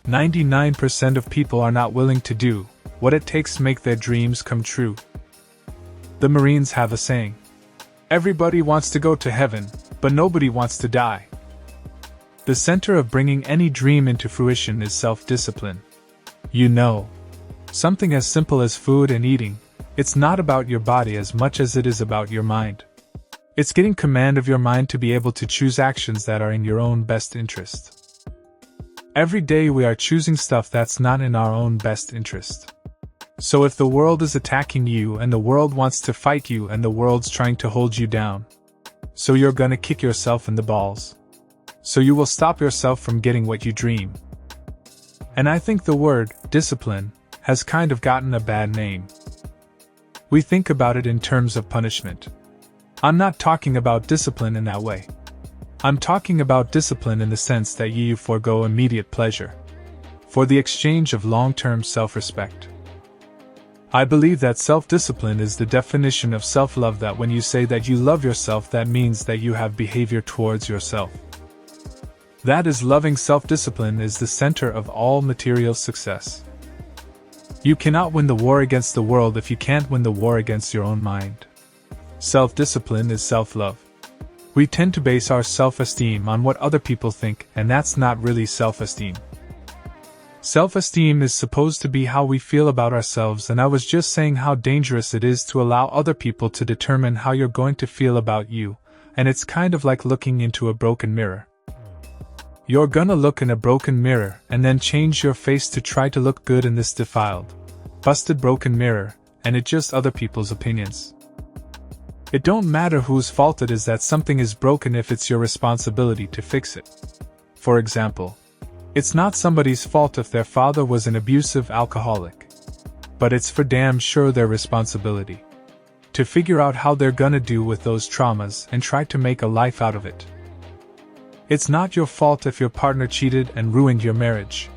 99% of people are not willing to do what it takes to make their dreams come true. The Marines have a saying: everybody wants to go to heaven, but nobody wants to die. The center of bringing any dream into fruition is self-discipline. You know, something as simple as food and eating, it's not about your body as much as it is about your mind. It's getting command of your mind to be able to choose actions that are in your own best interest. Every day we are choosing stuff that's not in our own best interest. So if the world is attacking you and the world wants to fight you and the world's trying to hold you down, so you're gonna kick yourself in the balls. So you will stop yourself from getting what you dream. And I think the word discipline has kind of gotten a bad name. We think about it in terms of punishment. I'm not talking about discipline in that way. I'm talking about discipline in the sense that you forego immediate pleasure for the exchange of long-term self-respect. I believe that self-discipline is the definition of self-love, that when you say that you love yourself, that means that you have behavior towards yourself. That is, loving self-discipline is the center of all material success. You cannot win the war against the world if you can't win the war against your own mind. Self-discipline is self-love. We tend to base our self-esteem on what other people think, and that's not really self-esteem. Self-esteem is supposed to be how we feel about ourselves, and I was just saying how dangerous it is to allow other people to determine how you're going to feel about you, and it's kind of like looking into a broken mirror. You're gonna look in a broken mirror and then change your face to try to look good in this defiled, busted broken mirror, and it's just other people's opinions. It don't matter whose fault it is that something is broken if it's your responsibility to fix it. For example, it's not somebody's fault if their father was an abusive alcoholic, but it's for damn sure their responsibility to figure out how they're gonna do with those traumas and try to make a life out of it. It's not your fault if your partner cheated and ruined your marriage,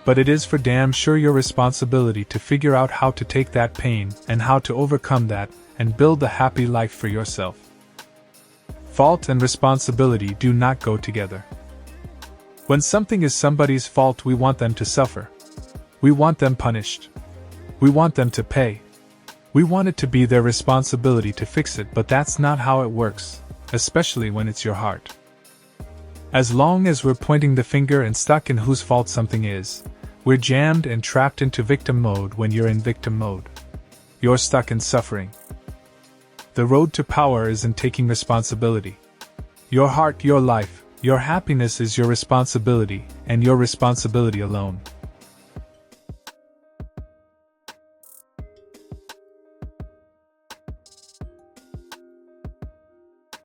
but it is for damn sure your responsibility to figure out how to take that pain and how to overcome that and build a happy life for yourself. Fault and responsibility do not go together. When something is somebody's fault, we want them to suffer. We want them punished. We want them to pay. We want it to be their responsibility to fix it, but that's not how it works, especially when it's your heart. As long as we're pointing the finger and stuck in whose fault something is, we're jammed and trapped into victim mode. When you're in victim mode, you're stuck in suffering. The road to power is in taking responsibility. Your heart, your life, your happiness is your responsibility, and your responsibility alone.